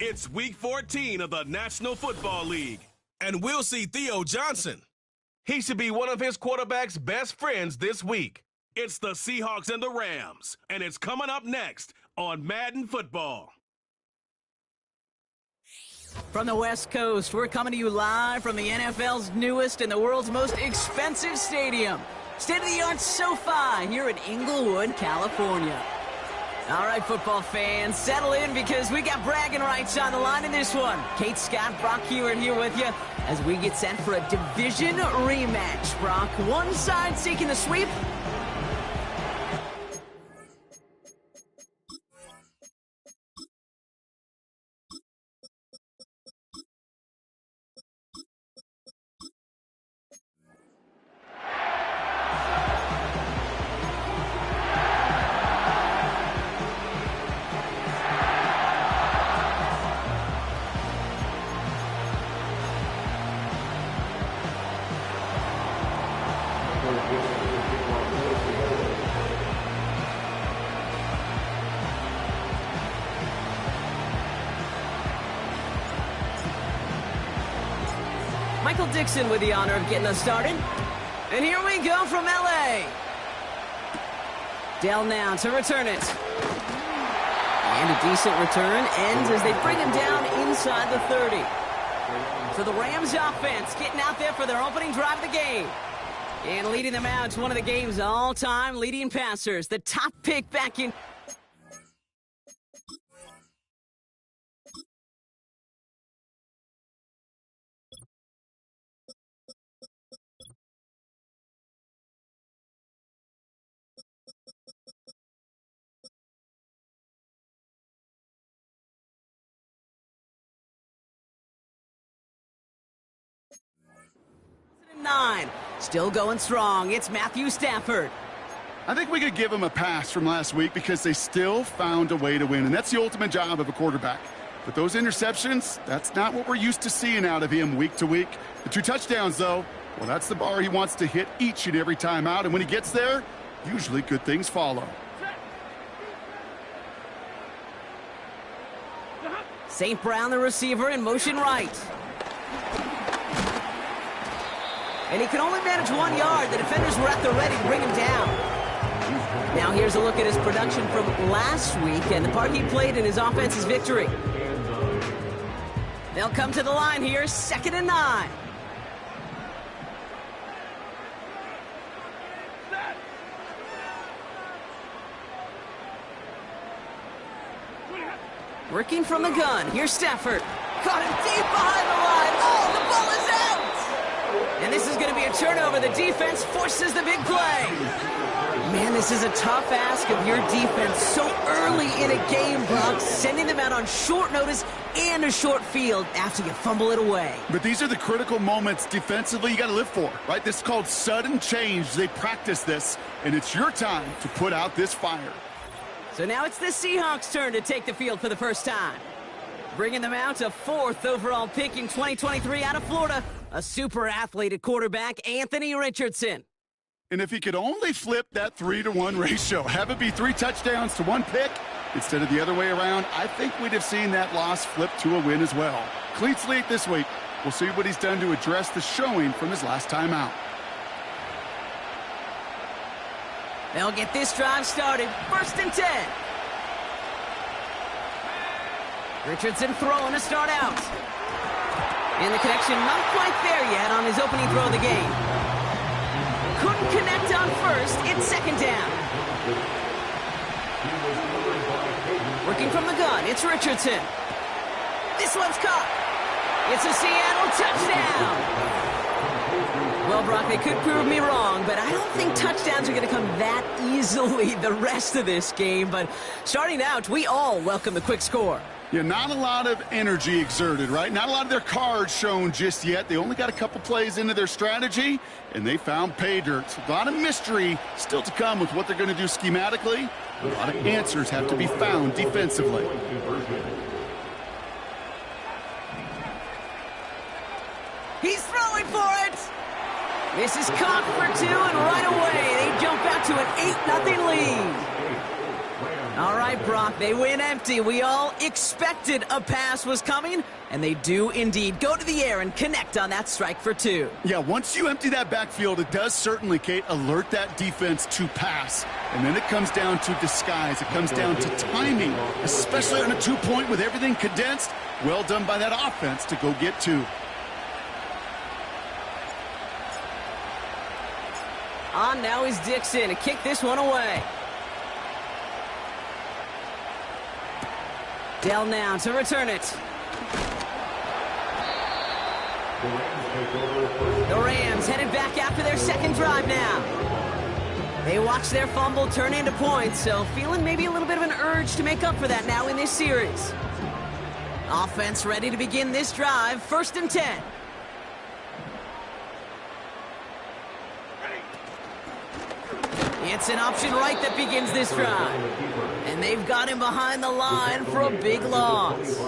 It's Week 14 of the National Football League, and we'll see Theo Johnson. He should be one of his quarterback's best friends this week. It's the Seahawks and the Rams, and it's coming up next on Madden Football. From the West Coast, we're coming to you live from the NFL's newest and the world's most expensive stadium, state-of-the-art SoFi here in Inglewood, California. All right, football fans, settle in because we got bragging rights on the line in this one. Kate Scott, Brock Huard here with you as we get set for a division rematch. Brock, one side seeking the sweep. Michael Dixon with the honor of getting us started. And here we go from L.A. Dell now to return it. And a decent return ends as they bring him down inside the 30. So the Rams offense getting out there for their opening drive of the game. And leading them out to one of the game's all-time leading passers. The top pick back in... Still going strong. It's Matthew Stafford. I think we could give him a pass from last week because they still found a way to win, and that's the ultimate job of a quarterback. But those interceptions, that's not what we're used to seeing out of him week to week. The 2 touchdowns, though, well, that's the bar he wants to hit each and every time out, and when he gets there, usually good things follow. St. Brown, the receiver, in motion right. And he can only manage 1 yard. The defenders were at the ready to bring him down. Now here's a look at his production from last week and the part he played in his offense's victory. They'll come to the line here, 2nd and 9. Working from the gun, here's Stafford. Caught him deep behind the line. Oh, the ball is out! And this is going to be a turnover. The defense forces the big play. Man, this is a tough ask of your defense so early in a game, Brock, sending them out on short notice and a short field after you fumble it away. But these are the critical moments defensively you got to live for, right? This is called sudden change. They practice this, and it's your time to put out this fire. So now it's the Seahawks' turn to take the field for the first time. Bringing them out a 4th overall pick in 2023 out of Florida, a super athlete at quarterback, Anthony Richardson. And if he could only flip that 3-to-1 ratio, have it be 3 touchdowns to 1 pick instead of the other way around, I think we'd have seen that loss flip to a win as well. Clean slate this week. We'll see what he's done to address the showing from his last time out. They'll get this drive started. 1st and 10. Richardson throwing to start out. And the connection not quite there yet on his opening throw of the game. Couldn't connect on 1st. It's 2nd down. Working from the gun. It's Richardson. This one's caught. It's a Seattle touchdown. Well, Brock, they could prove me wrong, but I don't think touchdowns are going to come that easily the rest of this game. But starting out, we all welcome the quick score. Yeah, not a lot of energy exerted, right? Not a lot of their cards shown just yet. They only got a couple plays into their strategy, and they found pay dirt. A lot of mystery still to come with what they're going to do schematically. A lot of answers have to be found defensively. He's throwing for it. This is caught for 2, and right away they jump out to an 8-0 lead. All right, Brock, they win empty. We all expected a pass was coming, and they do indeed go to the air and connect on that strike for 2. Yeah, once you empty that backfield, it does certainly, Kate, alert that defense to pass. And then it comes down to disguise. It comes down to timing, especially on a 2-point with everything condensed. Well done by that offense to go get 2. On now is Dixon to kick this one away. Dell now to return it. The Rams headed back after their second drive now. They watched their fumble turn into points, so feeling maybe a little bit of an urge to make up for that now in this series. Offense ready to begin this drive, 1st and 10. It's an option right that begins this drive. And they've got him behind the line for a big loss.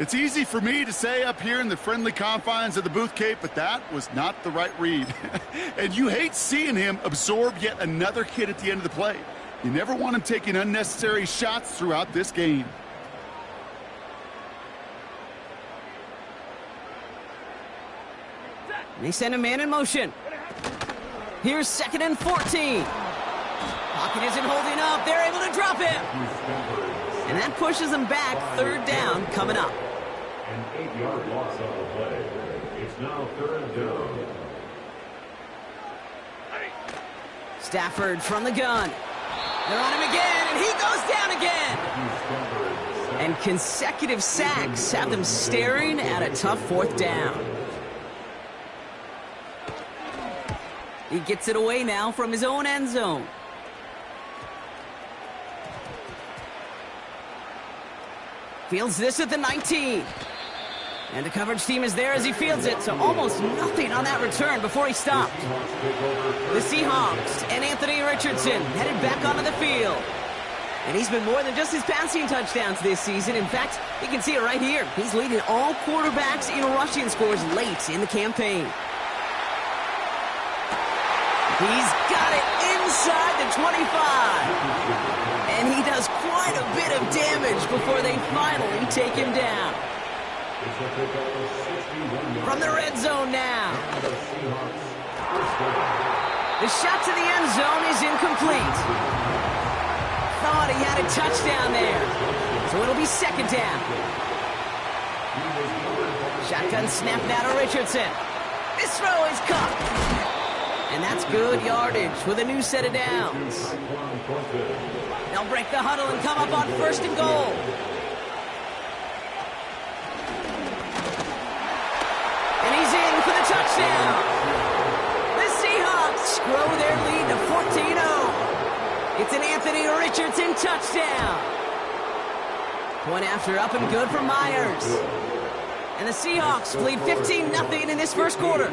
It's easy for me to say up here in the friendly confines of the booth, Kate, but that was not the right read. And you hate seeing him absorb yet another hit at the end of the play. You never want him taking unnecessary shots throughout this game. They send a man in motion. Here's 2nd and 14. Pocket isn't holding up. They're able to drop him. And that pushes them back. 3rd down coming up. An 8-yard loss on the play. It's now 3rd down. Stafford from the gun. They're on him again, and he goes down again. And consecutive sacks have them staring at a tough 4th down. He gets it away now from his own end zone. Fields this at the 19. And the coverage team is there as he fields it, so almost nothing on that return before he stopped. The Seahawks and Anthony Richardson headed back onto the field. And he's been more than just his passing touchdowns this season. In fact, you can see it right here. He's leading all quarterbacks in rushing scores late in the campaign. He's got it inside the 25. And he does quite a bit of damage before they finally take him down. From the red zone now. The shot to the end zone is incomplete. Thought he had a touchdown there. So it'll be 2nd down. Shotgun snap now to Richardson. This throw is caught. And that's good yardage with a new set of downs. They'll break the huddle and come up on 1st and goal. And he's in for the touchdown. The Seahawks grow their lead to 14-0. It's an Anthony Richardson touchdown. Point after up and good for Myers. And the Seahawks lead 15-0 in this 1st quarter.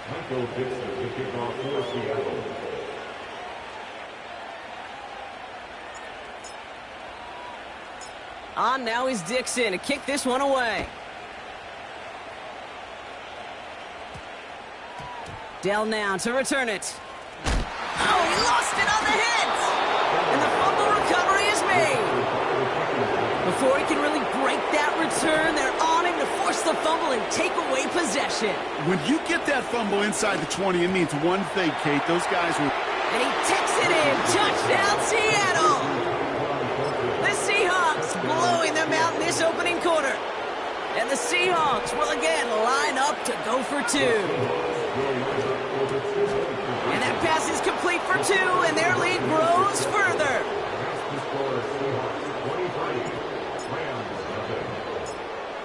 Michael Dixon to kick off for Seattle. On now is Dixon to kick this one away. Dell now to return it. Oh, he lost it on the hit! And the fumble recovery is made. Before he can really break that return, they're on him to force the fumble and take away possession. When you get that fumble inside the 20, it means one thing, Kate. Those guys will... And he takes it in. Touchdown, Seattle! The Seahawks blowing them out in this opening quarter. And the Seahawks will again line up to go for 2. And that pass is complete for 2, and their lead grows further.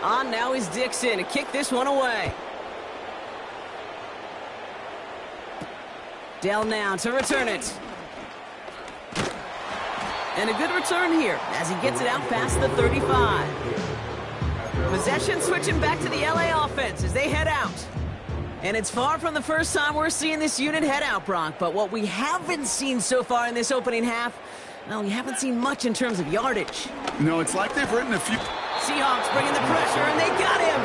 On now is Dixon to kick this one away. Dell now to return it. And a good return here as he gets it out past the 35. Possession switching back to the LA offense as they head out. And it's far from the first time we're seeing this unit head out, Brock. But what we haven't seen so far in this opening half, well, we haven't seen much in terms of yardage. No, it's like they've written a few... Seahawks bringing the pressure, and they got him!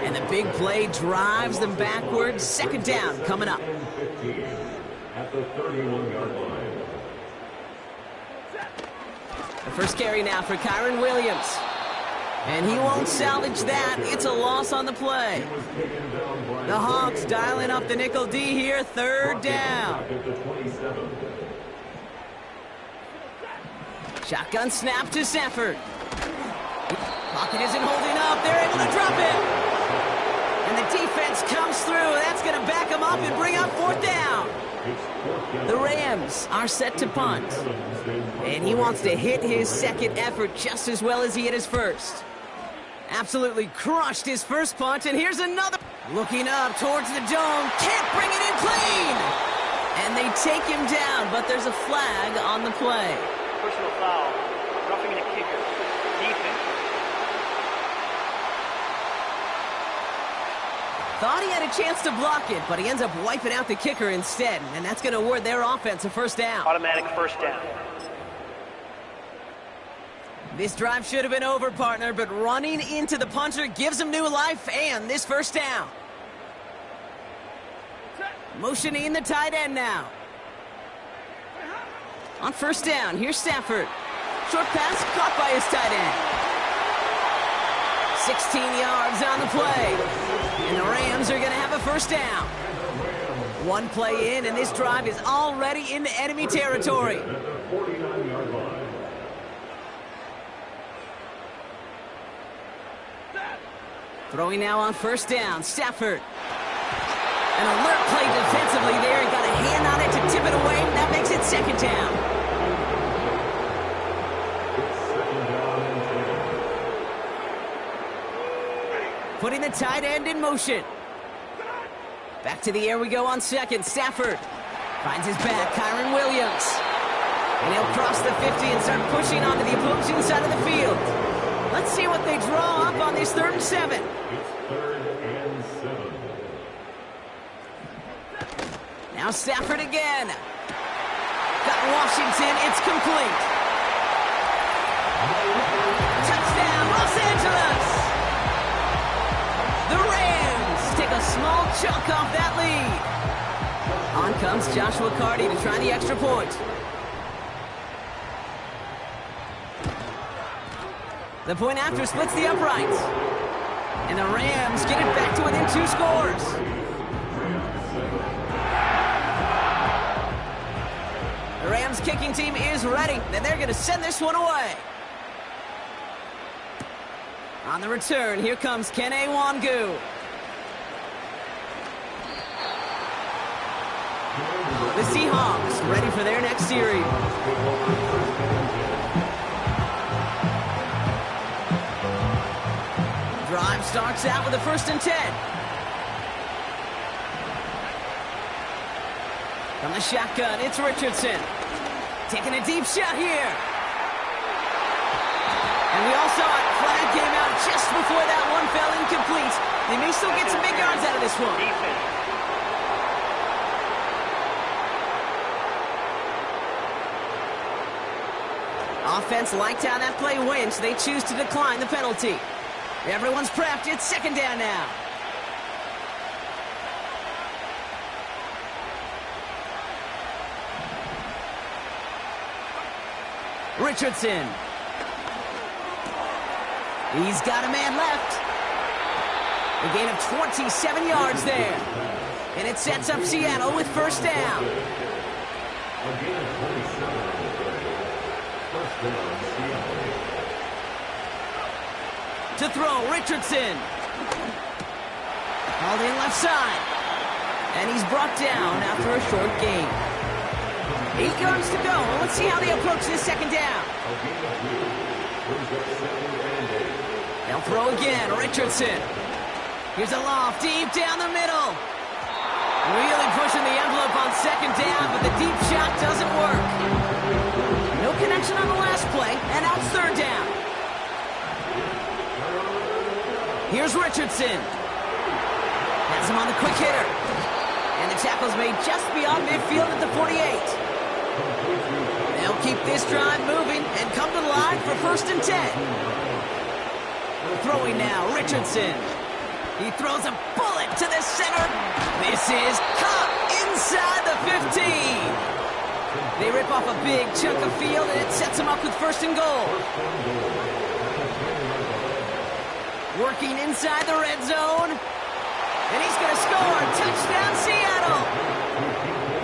And the big play drives them backwards. Second down coming up. At the 31-yard line. The first carry now for Kyren Williams. And he won't salvage that. It's a loss on the play. The Hawks dialing up the nickel D here. Third down. Shotgun snap to Stafford. Pocket isn't holding up. They're able to drop it. And the defense comes through. That's going to back them up and bring up fourth down. The Rams are set to punt. And he wants to hit his second effort just as well as he hit his first. Absolutely crushed his first punt, and here's another. Looking up towards the dome, can't bring it in clean! And they take him down, but there's a flag on the play. Personal foul, roughing the kicker, defense. Thought he had a chance to block it, but he ends up wiping out the kicker instead, and that's going to award their offense a first down. Automatic first down. This drive should have been over, partner, but running into the punter gives him new life and this first down. Motioning the tight end now. On first down, here's Stafford. Short pass caught by his tight end. 16 yards on the play. And the Rams are going to have a first down. One play in, and this drive is already into enemy territory. Throwing now on first down, Stafford. An alert play defensively there. He got a hand on it to tip it away. That makes it second down. Putting the tight end in motion. Back to the air we go on second. Stafford finds his back, Kyren Williams. And he'll cross the 50 and start pushing onto the opposing side of the field. Let's see what they draw up on this 3rd and 7. It's 3rd and 7. Now Stafford again. Got Washington. It's complete. Touchdown, Los Angeles. The Rams take a small chunk off that lead. On comes Joshua Carty to try the extra point. The point after splits the uprights. And the Rams get it back to within 2 scores. The Rams kicking team is ready, and they're going to send this one away. On the return, here comes Kene Nwangwu. The Seahawks ready for their next series. Drive starts out with a 1st and 10. From the shotgun, it's Richardson. Taking a deep shot here. And we all saw it. Flag came out just before that one fell incomplete. They may still get some big yards out of this one. Defense. Offense liked how that play went, so they choose to decline the penalty. Everyone's prepped. It's 2nd down now. Richardson. He's got a man left. A gain of 27 yards there. And it sets up Seattle with first down. To throw, Richardson. Called in left side. And he's brought down after a short gain. 8 yards to go. Let's see how they approach this 2nd down. They'll throw again, Richardson. Here's a loft deep down the middle. Really pushing the envelope on 2nd down, but the deep shot doesn't work. No connection on the last play, and now it's 3rd down. Here's Richardson. Has him on the quick hitter. And the tackle's made just beyond midfield at the 48. They'll keep this drive moving and come to the line for 1st and 10. Throwing now, Richardson. He throws a bullet to the center. This is caught inside the 15. They rip off a big chunk of field, and it sets them up with 1st and goal. Working inside the red zone. And he's going to score. Touchdown, Seattle.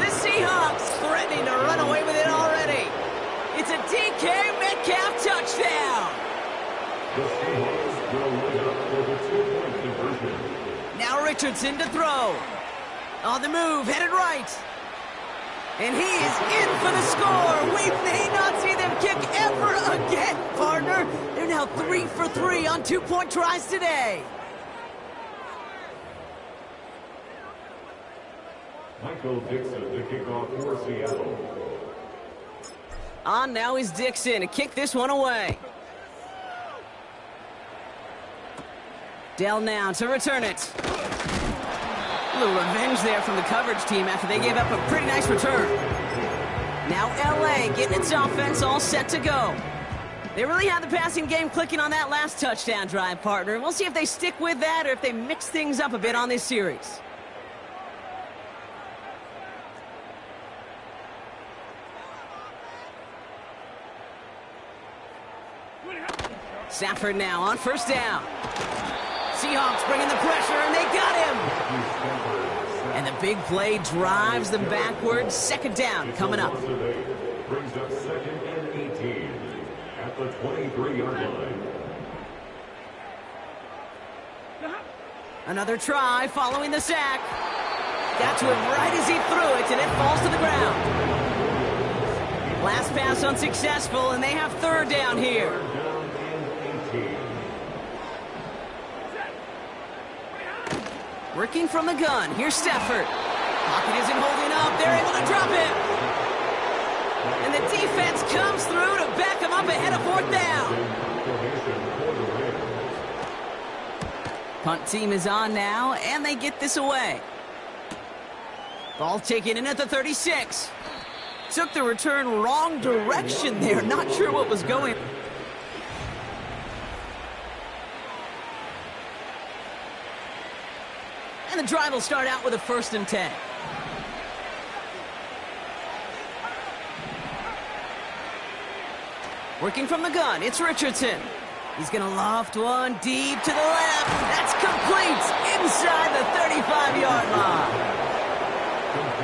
The Seahawks threatening to run away with it already. It's a DK Metcalf touchdown. The Seahawks will line up for the 2-point conversion. Now Richardson to throw. On the move, headed right. And he is in for the score. We may not see them kick ever again, partner. They're now 3 for 3 on 2-point tries today. Michael Dixon to kick off for Seattle. On now is Dixon to kick this one away. Dell now to return it. A little revenge there from the coverage team after they gave up a pretty nice return. Now LA getting its offense all set to go. They really had the passing game clicking on that last touchdown drive, partner. We'll see if they stick with that or if they mix things up a bit on this series. Stafford now on 1st down. Seahawks bringing the pressure, and they got him. And the big play drives them backwards. 2nd down coming up. Brings up 2nd and 18 at the 23-yard line. Another try following the sack. Got to him right as he threw it, and it falls to the ground. Last pass unsuccessful, and they have 3rd down here. Working from the gun. Here's Stafford. Pocket isn't holding up. They're able to drop it. And the defense comes through to back him up ahead of 4th down. Punt team is on now, and they get this away. Ball taken in at the 36. Took the return wrong direction there. Not sure what was going on. And the drive will start out with a 1st and 10. Working from the gun, it's Richardson. He's going to loft one deep to the left. That's complete inside the 35-yard line.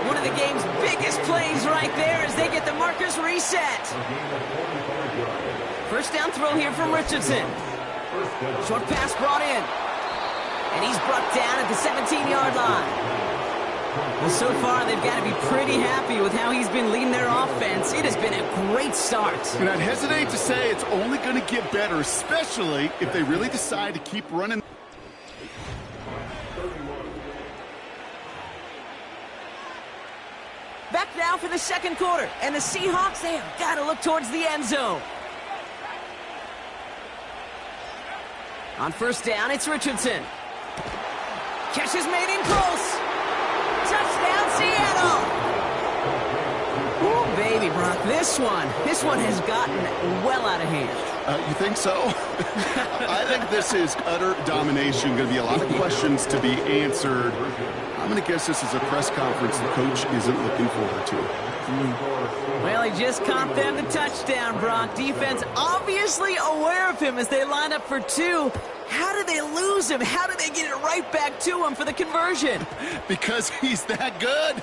One of the game's biggest plays right there as they get the markers reset. 1st down throw here from Richardson. Short pass brought in. And he's brought down at the 17-yard line. Well, so far, they've got to be pretty happy with how he's been leading their offense. It has been a great start. And I'd hesitate to say it's only going to get better, especially if they really decide to keep running. Back now for the 2nd quarter. And the Seahawks, they have got to look towards the end zone. On 1st down, it's Richardson. Catch is made in close. Touchdown, Seattle. Ooh, baby, Brock, this one has gotten well out of hand. You think so? I think this is utter domination. Going to be a lot of questions to be answered. I'm going to guess this is a press conference the coach isn't looking forward to. Well, he just caught them the touchdown, Brock. Defense obviously aware of him as they line up for 2. How did they lose him? How did they get it right back to him for the conversion? Because he's that good.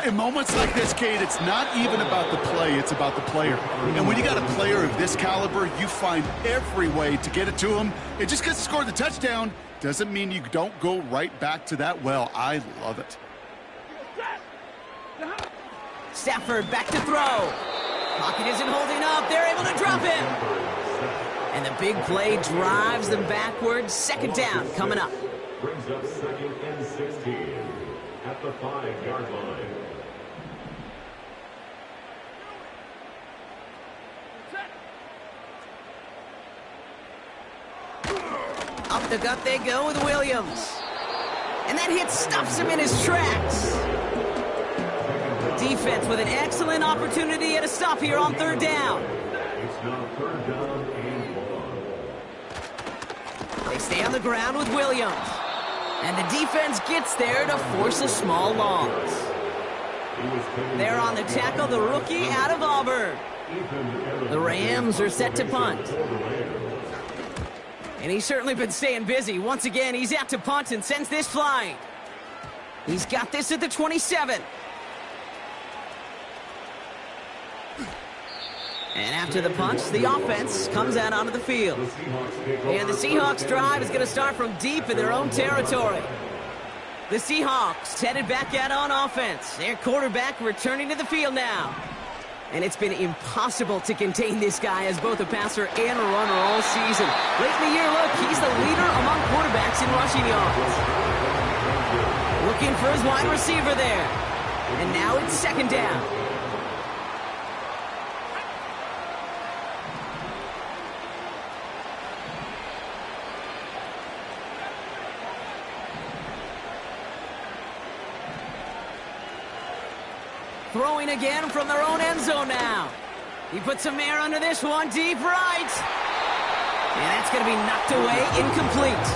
In moments like this, Kate, it's not even about the play, it's about the player. And when you got a player of this caliber, you find every way to get it to him. And just because he scored the touchdown doesn't mean you don't go right back to that well. I love it. Stafford back to throw. Pocket isn't holding up. They're able to drop him. And the big play drives them backwards. 2nd down coming up. Brings up 2nd and 16 at the 5-yard line. Up the gut they go with Williams. And that hit stops him in his tracks. Defense with an excellent opportunity at a stop here on third down. It's now third down and 1. They stay on the ground with Williams. And the defense gets there to force a small loss. There on the tackle, the rookie out of Auburn. The Rams are set to punt. And he's certainly been staying busy. Once again, he's out to punt and sends this flying. He's got this at the 27. And after the punch, the offense comes out onto the field. And the Seahawks drive is going to start from deep in their own territory. The Seahawks headed back out on offense. Their quarterback returning to the field now. And it's been impossible to contain this guy as both a passer and a runner all season. Late in the year, look, he's the leader among quarterbacks in rushing yards. Looking for his wide receiver there. And now it's second down. Throwing again from their own end zone now. He puts some air under this one, deep right. And that's going to be knocked away, incomplete.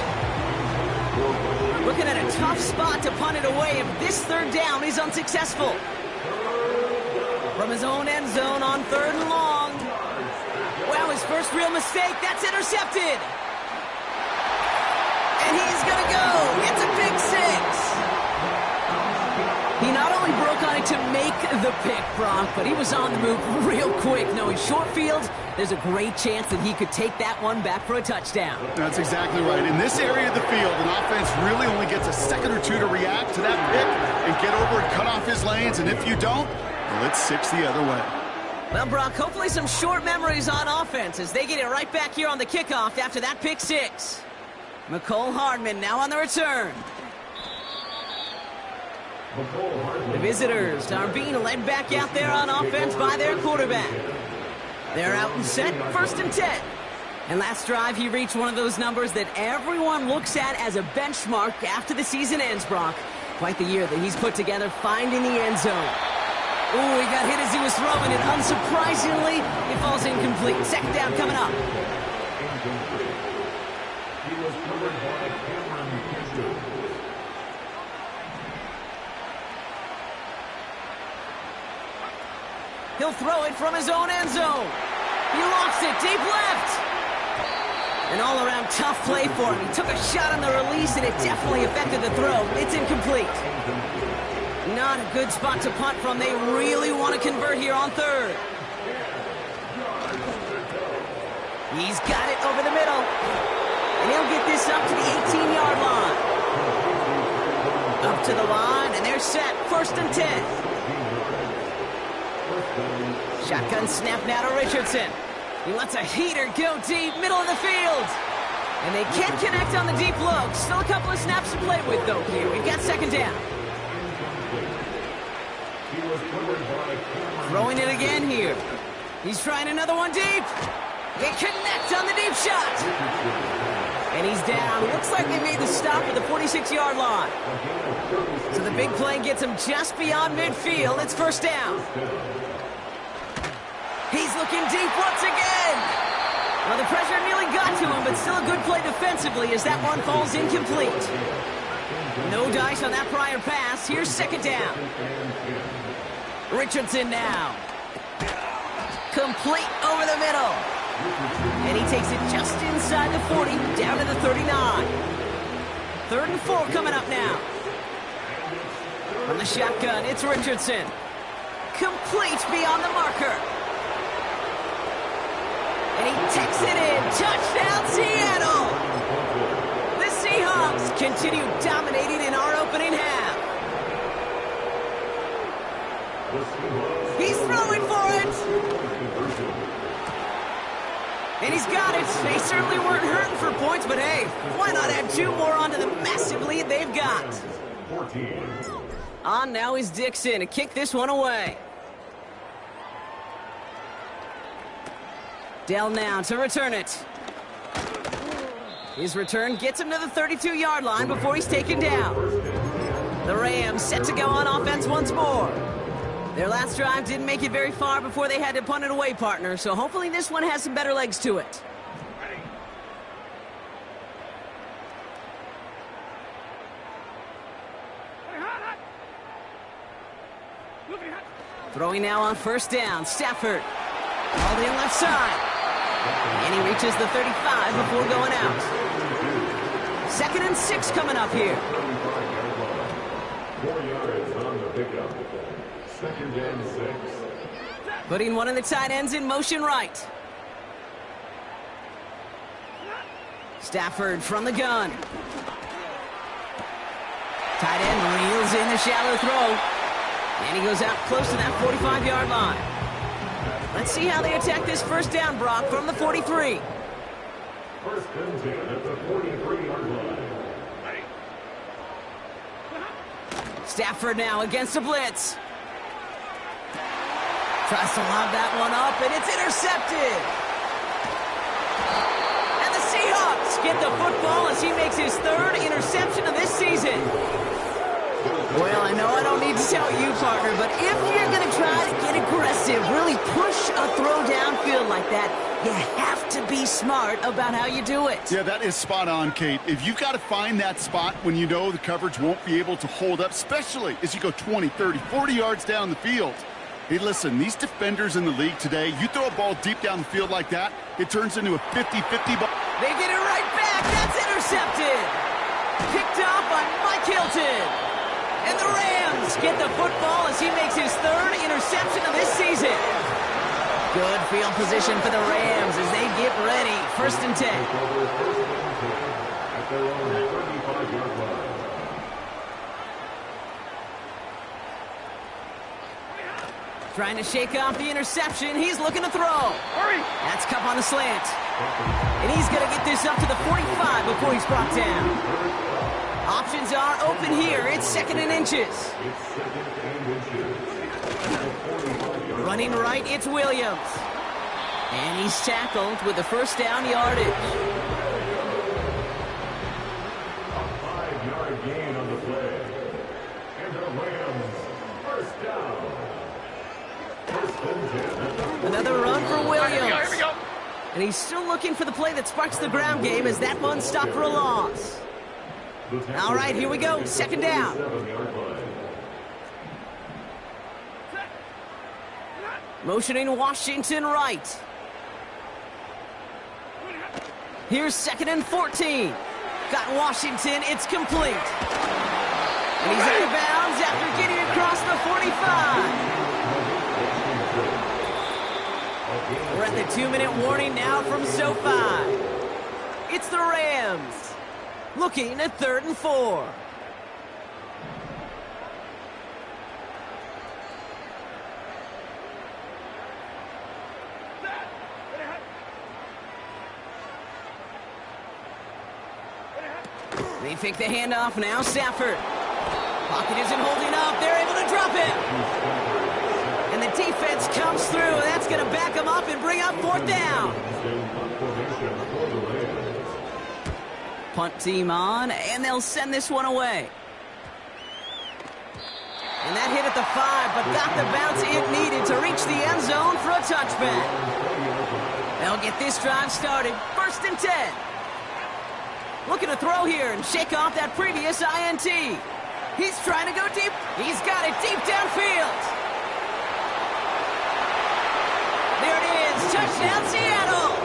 Looking at a tough spot to punt it away if this third down is unsuccessful. From his own end zone on third and long. Wow, his first real mistake, that's intercepted. And he's going to go. It's a big six. He not only broke on it to make the pick, Brock, but he was on the move real quick. Knowing short fields, there's a great chance that he could take that one back for a touchdown. That's exactly right. In this area of the field, an offense really only gets a second or two to react to that pick and get over and cut off his lanes. And if you don't, well, it's six the other way. Well, Brock, hopefully some short memories on offense as they get it right back here on the kickoff after that pick six. Mecole Hardman now on the return. The visitors are being led back out there on offense by their quarterback. They're out and set, first and 10. And last drive, he reached one of those numbers that everyone looks at as a benchmark after the season ends, Brock. Quite the year that he's put together finding the end zone. Ooh, he got hit as he was throwing it. Unsurprisingly, it falls incomplete. Second down coming up. He was covered by Cameron Kinchuk. He'll throw it from his own end zone. He lost it deep left. An all-around tough play for him. He took a shot on the release, and it definitely affected the throw. It's incomplete. Not a good spot to punt from. They really want to convert here on third. He's got it over the middle. And he'll get this up to the 18-yard line. Up to the line, and they're set. First and 10. Shotgun snap now to Richardson. He lets a heater go deep, middle of the field. And they can't connect on the deep look. Still a couple of snaps to play with, though, here. We've got second down. Throwing it again here. He's trying another one deep. They connect on the deep shot. And he's down. Looks like they made the stop at the 46-yard line. So the big play gets him just beyond midfield. It's first down. He's looking deep once again. Well, the pressure nearly got to him, but still a good play defensively as that one falls incomplete. No dice on that prior pass. Here's second down. Richardson now. Complete over the middle. And he takes it just inside the 40, down to the 39. Third and 4 coming up now. From the shotgun, it's Richardson. Complete beyond the marker. And he takes it in. Touchdown, Seattle! The Seahawks continue dominating in our opening half. He's throwing for it! And he's got it. They certainly weren't hurting for points, but hey, why not add 2 more onto the massive lead they've got? On now is Dixon to kick this one away. Dell now to return it. His return gets him to the 32-yard line before he's taken down. The Rams set to go on offense once more. Their last drive didn't make it very far before they had to punt it away, partner, so hopefully this one has some better legs to it. Throwing now on first down, Stafford. All in left side. And he reaches the 35 before going out. 2nd and 6 coming up here. 4 yards on the pickup. 2nd and 6. Putting one of the tight ends in motion right. Stafford from the gun. Tight end reels in the shallow throw. And he goes out close to that 45-yard line. Let's see how they attack this first down, Brock, from the 43. 1st and 10 at the 43-yard line. Stafford now against the blitz. Tries to lob that one up, and it's intercepted. And the Seahawks get the football as he makes his 3rd interception of this season. Well, I know I don't need to tell you, partner, but if you're going to try to get aggressive, really push a throw downfield like that, you have to be smart about how you do it. Yeah, that is spot on, Kate. If you've got to find that spot when you know the coverage won't be able to hold up, especially as you go 20, 30, 40 yards down the field. Hey, listen, these defenders in the league today, you throw a ball deep down the field like that, it turns into a 50-50 ball. They get it right back. That's intercepted. Picked off by Mike Hilton. And the Rams get the football as he makes his 3rd interception of this season. Good field position for the Rams as they get ready. 1st and 10. At their own 35-yard line. Trying to shake off the interception. He's looking to throw. Hurry! That's Kupp on the slant. And he's going to get this up to the 45 before he's brought down. Options are open here. It's 2nd and inches. It's 2nd and inches. Running right, it's Williams. And he's tackled with the first down yardage. A 5-yard gain on the play. And the Rams, 1st down. 1st and 10 at the Another run for Williams. Here we go. And he's still looking for the play that sparks the ground game as that one stopped for a loss. All right, here we go. 2nd down. 7-yard line. Motioning Washington right. Here's 2nd and 14. Got Washington. It's complete. And he's out of bounds after getting across the 45. We're at the 2-minute warning now from SoFi. It's the Rams. Looking at 3rd and 4. They fake the handoff now. Stafford. Pocket isn't holding up. They're able to drop it. And the defense comes through. That's going to back them up and bring up 4th down. Punt team on, and they'll send this one away. And that hit at the 5, but got the bounce it needed to reach the end zone for a touchback. They'll get this drive started. 1st and 10. Looking to throw here and shake off that previous INT. He's trying to go deep. He's got it deep downfield. There it is. Touchdown, Seattle.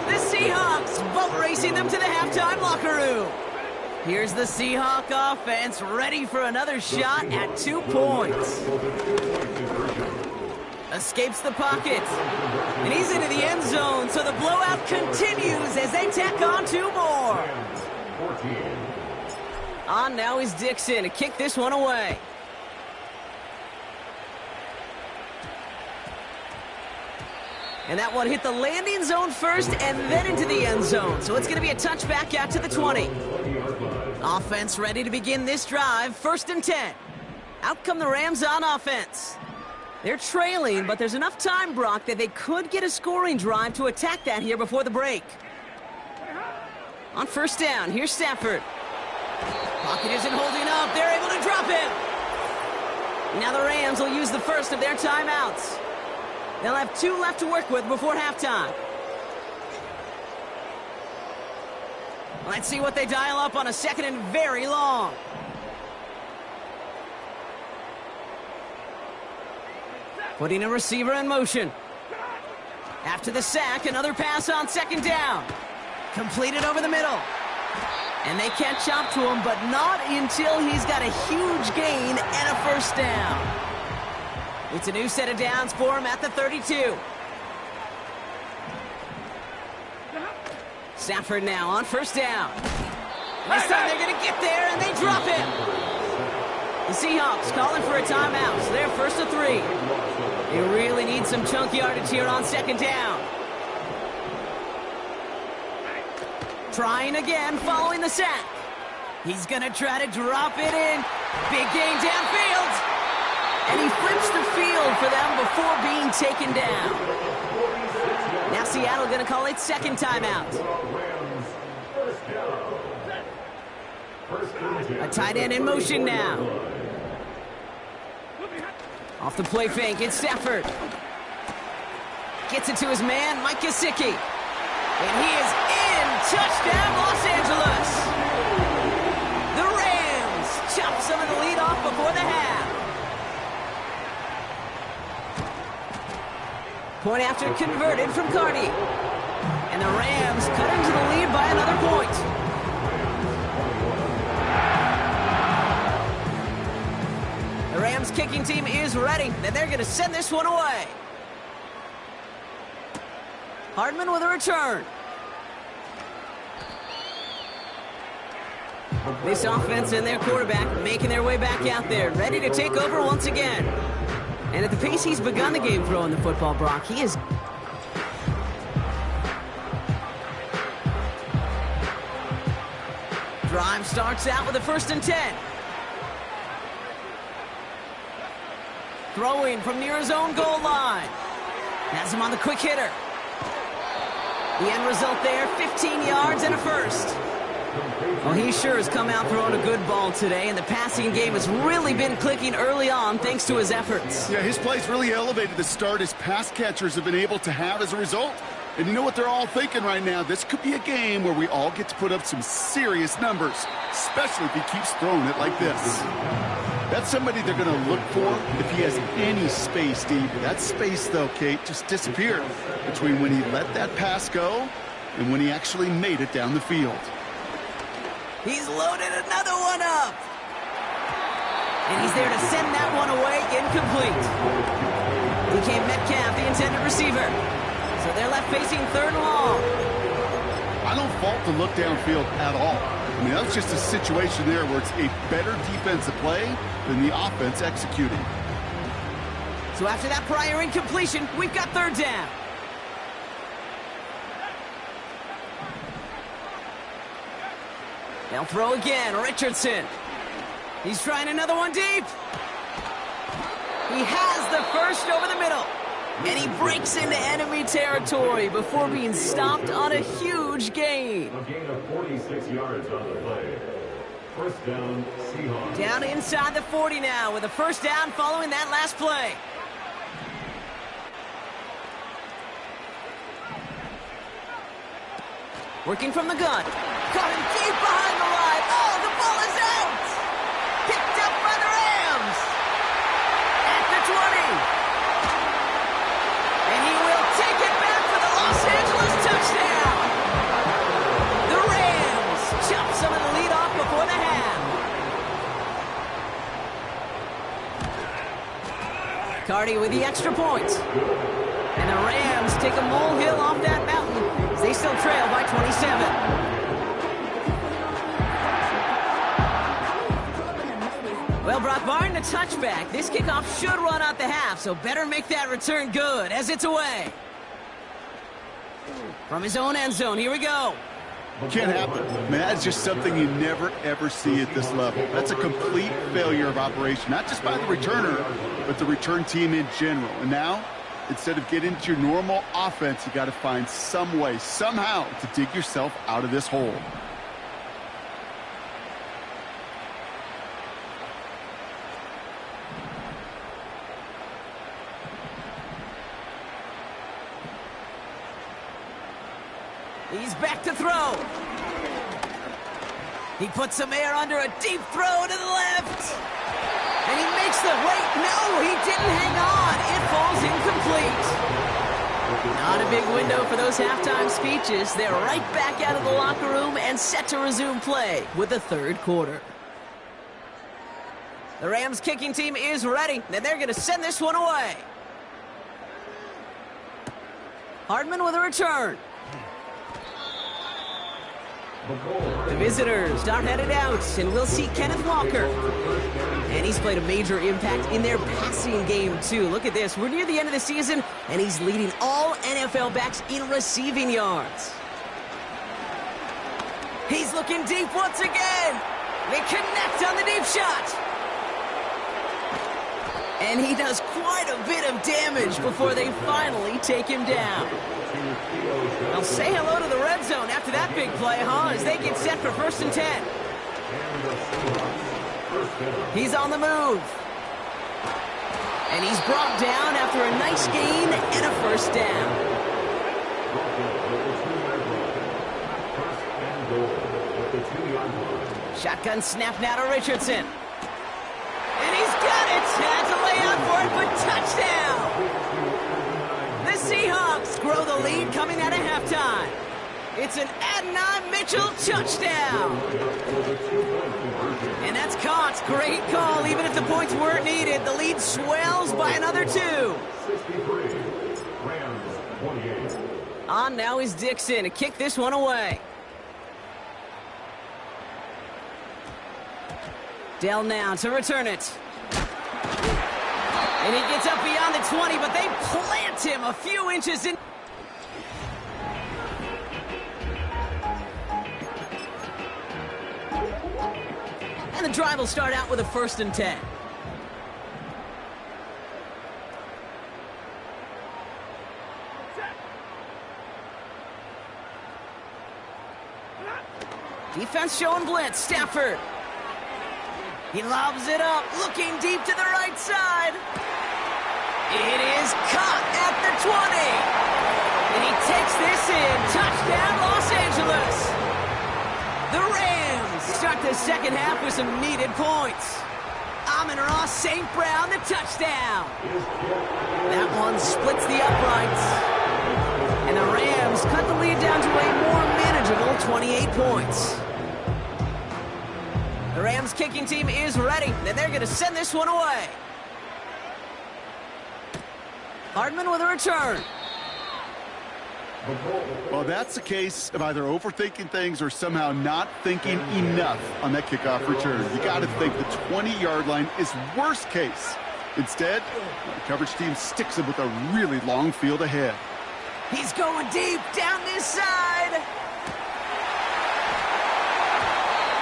The Seahawks boat racing them to the halftime locker room. Here's the Seahawk offense ready for another shot at 2 points. Escapes the pocket. And he's into the end zone, so the blowout continues as they tack on 2 more. On now is Dixon to kick this one away. And that one hit the landing zone first and then into the end zone. So it's going to be a touchback out to the 20. Offense ready to begin this drive. 1st and 10. Out come the Rams on offense. They're trailing, but there's enough time, Brock, that they could get a scoring drive to attack that here before the break. On first down, here's Stafford. Pocket isn't holding up. They're able to drop him. Now the Rams will use the first of their timeouts. They'll have 2 left to work with before halftime. Let's see what they dial up on a second and very long. Putting a receiver in motion. After the sack, another pass on second down. Completed over the middle. And they catch up to him, but not until he's got a huge gain and a first down. It's a new set of downs for him at the 32. Stafford now on first down. This time they're going to get there, and they drop him. The Seahawks calling for a timeout, so they're first to 3. They really need some chunk yardage here on second down. Trying again following the sack. He's going to try to drop it in. Big gain downfield. And he flips the field for them before being taken down. Now Seattle going to call its second timeout. A tight end in motion now. Off the play fake, it's Stafford. Gets it to his man, Mike Gesicki. And he is in. Touchdown, Los Angeles. The Rams chop some of the lead off before the half. Point after converted from Carney. And the Rams cut into the lead by another point. The Rams kicking team is ready, and they're going to send this one away. Hardman with a return. This offense and their quarterback making their way back out there, ready to take over once again. And at the pace he's begun the game throwing the football, Brock, he is... Drive starts out with a 1st and 10. Throwing from near his own goal line. Has him on the quick hitter. The end result there, 15 yards and a first. Well, he sure has come out throwing a good ball today, and the passing game has really been clicking early on thanks to his efforts. Yeah, his play's really elevated the start his pass catchers have been able to have as a result. And you know what they're all thinking right now? This could be a game where we all get to put up some serious numbers, especially if he keeps throwing it like this. That's somebody they're going to look for if he has any space, Steve. That space, though, Kate, just disappeared between when he let that pass go and when he actually made it down the field. He's loaded another one up. And he's there to send that one away incomplete. DK Metcalf, the intended receiver. So they're left facing 3rd and long. I don't fault the look downfield at all. I mean, that's just a situation there where it's a better defensive play than the offense executing. So after that prior incompletion, we've got 3rd down. They'll throw again, Richardson. He's trying another one deep. He has the first over the middle. And he breaks into enemy territory before being stopped on a huge gain. A gain of 46 yards on the play. 1st down, Seahawks. Down inside the 40 now with a 1st down following that last play. Working from the gun. Caught him deep behind the line. Oh, the ball is out! Picked up by the Rams! At the 20. And he will take it back for the Los Angeles touchdown! The Rams chop some of the lead off before the half. Cardi with the extra point. And the Rams take a molehill off that mountain. They still trail by 27. Well, Brock, barring the touchback, this kickoff should run out the half, so better make that return good as it's away. From his own end zone, here we go. Can't happen. Man, that's just something you never, ever see at this level. That's a complete failure of operation, not just by the returner, but the return team in general. And now, instead of getting into your normal offense, you got to find some way, somehow, to dig yourself out of this hole. He's back to throw. He puts some air under a deep throw to the left. And he makes the... Wait, no, he didn't hang on. It falls incomplete. Not a big window for those halftime speeches. They're right back out of the locker room and set to resume play with the third quarter. The Rams kicking team is ready, and they're going to send this one away. Hardman with a return. The visitors start headed out, and we'll see Kenneth Walker. And he's played a major impact in their passing game, too. Look at this. We're near the end of the season, and he's leading all NFL backs in receiving yards. He's looking deep once again. They connect on the deep shot. And he does quite a bit of damage before they finally take him down. They'll say hello to the red zone after that big play, huh? As they get set for 1st and 10. He's on the move. And he's brought down after a nice gain and a 1st down. Shotgun snap now to Richardson. And he's got it. Had to lay out for it, but touchdown. The Seahawks grow the lead coming out of halftime. It's an Adonai Mitchell touchdown. And that's caught. Great call. Even if the points weren't needed, the lead swells by another 2. 63, Rams 28. On now is Dixon to kick this one away. Dell now to return it. And he gets up beyond the 20, but they plant him a few inches in. And the drive will start out with a 1st and 10. Defense showing blitz. Stafford. He lobs it up, looking deep to the right side. It is caught at the 20. And he takes this in. Touchdown, Los Angeles. The Rams start the second half with some needed points. Amon-Ra St. Brown, the touchdown. That one splits the uprights. And the Rams cut the lead down to a more manageable 28 points. The Rams kicking team is ready, and they're going to send this one away. Hardman with a return. Well, that's a case of either overthinking things or somehow not thinking enough on that kickoff return. You got to think the 20-yard line is worst case. Instead, the coverage team sticks him with a really long field ahead. He's going deep down this side.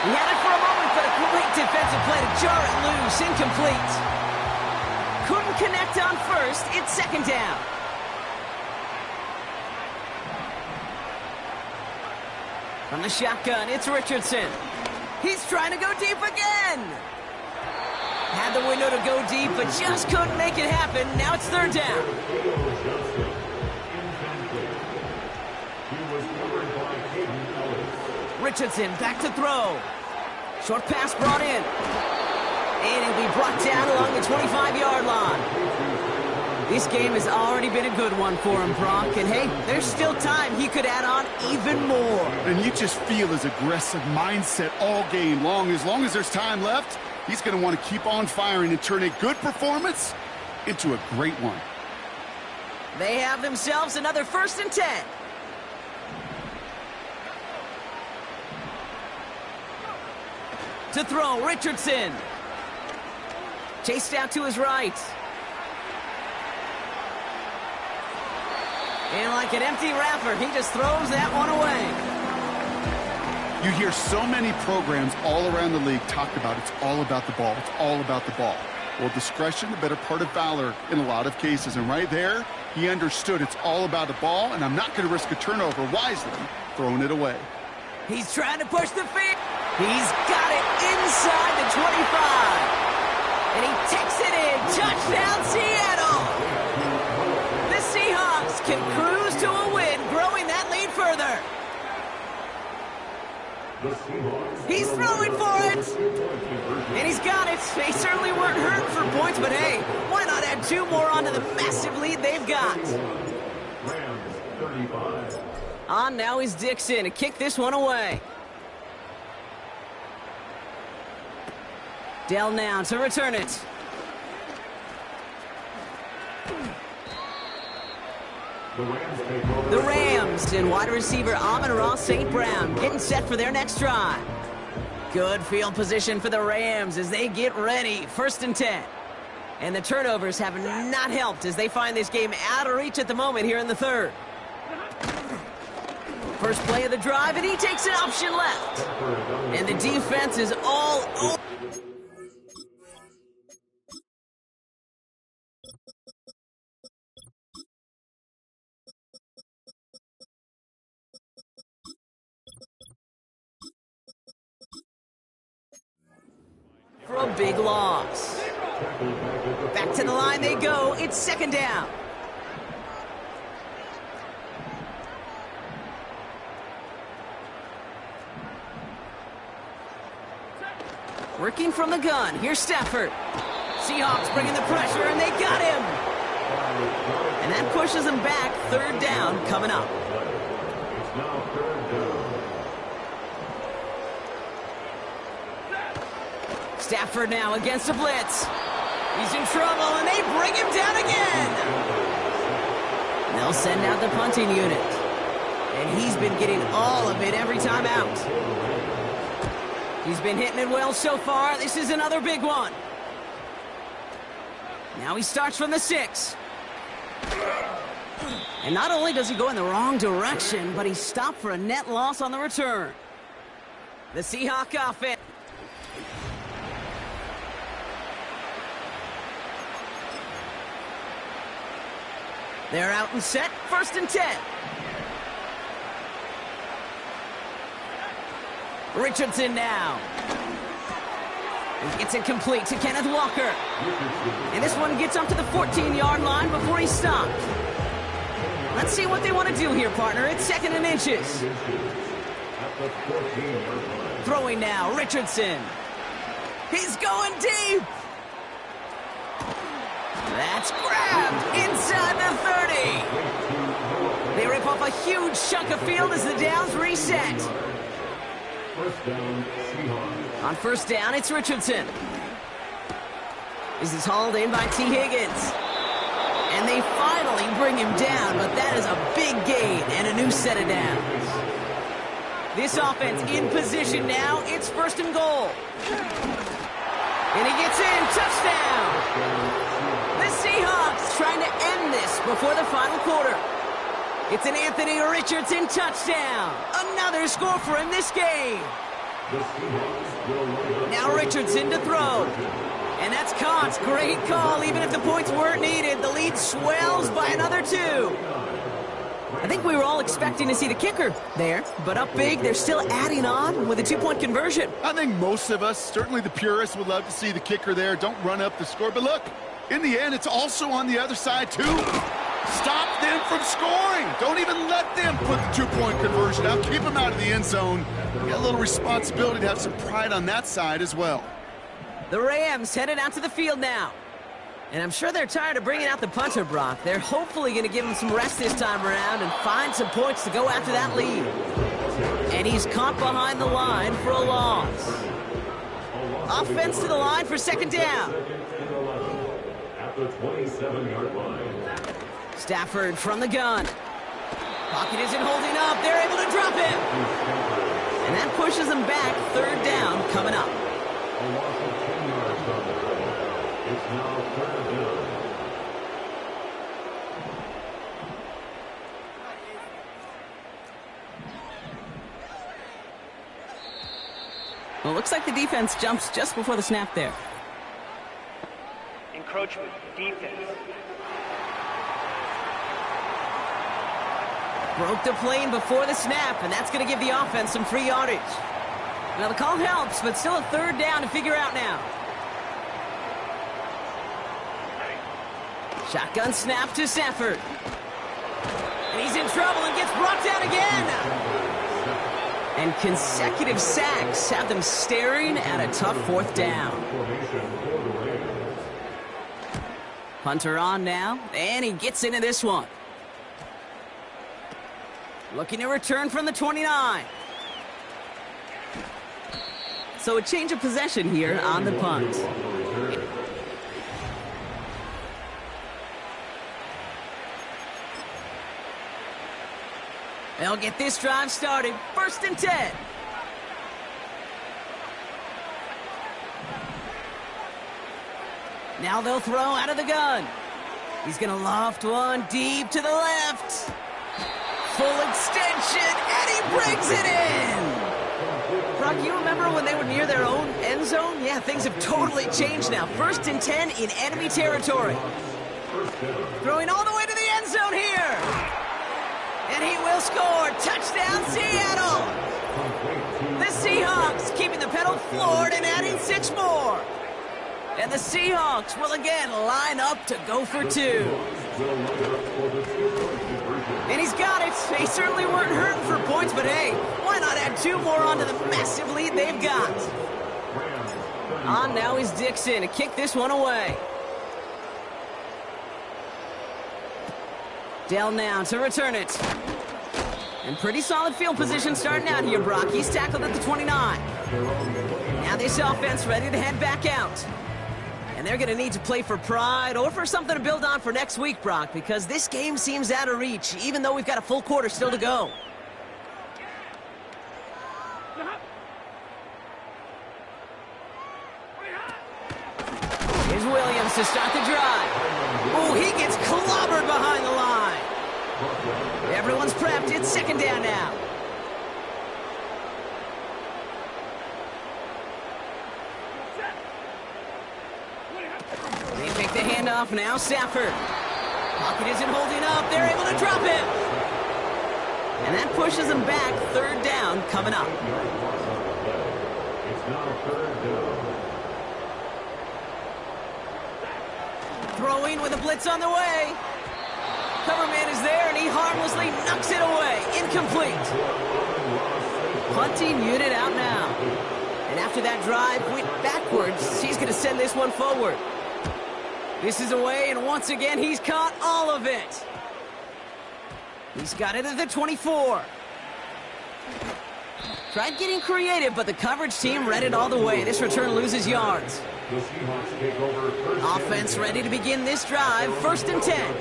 He had it for a moment, but a great defensive play to jar it loose. Incomplete. Couldn't connect on 1st. It's 2nd down. From the shotgun, it's Richardson. He's trying to go deep again. Had the window to go deep, but just couldn't make it happen. Now it's 3rd down. Richardson back to throw. Short pass brought in. And he'll be brought down along the 25-yard line. This game has already been a good one for him, Brock. And hey, there's still time. He could add on even more. And you just feel his aggressive mindset all game long. As long as there's time left, he's going to want to keep on firing and turn a good performance into a great one. They have themselves another 1st and 10. To throw, Richardson. Chased out to his right. And like an empty wrapper, he just throws that one away. You hear so many programs all around the league talk about it's all about the ball. It's all about the ball. Well, discretion, the better part of valor in a lot of cases. And right there, he understood it's all about the ball, and I'm not going to risk a turnover wisely, throwing it away. He's trying to push the field. He's got it inside the 25. And he takes it in. Touchdown, Seattle. The Seahawks can cruise to a win, growing that lead further. He's throwing for it! And he's got it. They certainly weren't hurting for points, but hey, why not add 2 more onto the massive lead they've got? Rams 35. On now is Dixon to kick this one away. Dell now to return it. The Rams take over. The Rams and wide receiver Amon-Ra St. Brown getting set for their next drive. Good field position for the Rams as they get ready. 1st and 10. And the turnovers have not helped as they find this game out of reach at the moment here in the 3rd. First play of the drive, and he takes an option left. And the defense is all over. For a big loss. Back to the line they go. It's 2nd down. Working from the gun. Here's Stafford. Seahawks bringing the pressure, and they got him. And that pushes them back. 3rd down coming up. It's now 3rd down. Stafford now against a blitz. He's in trouble, and they bring him down again. They'll send out the punting unit. And he's been getting all of it every time out. He's been hitting it well so far. This is another big one. Now he starts from the 6. And not only does he go in the wrong direction, but he's stopped for a net loss on the return. The Seahawk offense. They're out and set. 1st and 10. Richardson now. He gets it complete to Kenneth Walker. And this one gets up to the 14-yard line before he's stopped. Let's see what they want to do here, partner. It's 2nd and inches. Throwing now, Richardson. He's going deep. That's grabbed inside the 30. They rip off a huge chunk of field as the downs reset. 1st down, Seahawks. On 1st down, it's Richardson. This is hauled in by T. Higgins. And they finally bring him down, but that is a big gain and a new set of downs. This offense in position now. It's 1st and goal. And he gets in. Touchdown. The Seahawks trying to end this before the final quarter. It's an Anthony Richardson touchdown. Another score for him this game. Now Richardson to throw. And that's caught. Great call. Even if the points weren't needed, the lead swells by another 2. I think we were all expecting to see the kicker there, but up big, they're still adding on with a 2-point conversion. I think most of us, certainly the purists, would love to see the kicker there. Don't run up the score. But look, in the end, it's also on the other side, too. Stop them from scoring. Don't even let them put the 2-point conversion out. Keep them out of the end zone. You got a little responsibility to have some pride on that side as well. The Rams headed out to the field now. And I'm sure they're tired of bringing out the punter, Brock. They're hopefully going to give him some rest this time around and find some points to go after that lead. And he's caught behind the line for a loss. Offense to the line for 2nd down. At the 27-yard line. Stafford from the gun. Pocket isn't holding up. They're able to drop him. And that pushes them back. 3rd down coming up. A loss of 10 yards on the play. It's now 3rd down. Well, it looks like the defense jumps just before the snap there. Encroachment, defense. Broke the plane before the snap, and that's going to give the offense some free yardage. Now, the call helps, but still a 3rd down to figure out now. Shotgun snap to Stafford. And he's in trouble and gets brought down again. And consecutive sacks have them staring at a tough fourth down. Punter on now, and he gets into this one. Looking to return from the 29. So a change of possession here on the punt. They'll get this drive started. 1st and 10. Now they'll throw out of the gun. He's going to loft one deep to the left. Full extension, and he brings it in. Brock, you remember when they were near their own end zone? Yeah, things have totally changed now. 1st and 10 in enemy territory. Throwing all the way to the end zone here. And he will score. Touchdown, Seattle. The Seahawks keeping the pedal floored and adding 6 more. And the Seahawks will again line up to go for 2. And he's got it. They certainly weren't hurting for points, but hey, why not add 2 more onto the massive lead they've got? On now is Dixon to kick this one away. Dell now to return it. And pretty solid field position starting out here, Brock. He's tackled at the 29. Now this offense ready to head back out. And they're going to need to play for pride or for something to build on for next week, Brock, because this game seems out of reach, even though we've got a full quarter still to go. Here's Williams to start the drive. Oh, he gets clobbered behind the line. Everyone's prepped. It's 2nd down now. They pick the handoff now. Stafford. Pocket isn't holding up. They're able to drop him. And that pushes them back. 3rd down coming up. It's now 3rd down. Throwing with a blitz on the way. Cover man is there, and he harmlessly knocks it away. Incomplete. Punting unit out now. And after that drive went backwards, he's going to send this one forward. This is away, and once again, he's caught all of it. He's got it at the 24. Tried getting creative, but the coverage team read it all the way. This return loses yards. The Seahawks take over first. Offense ready to begin this drive. 1st and 10.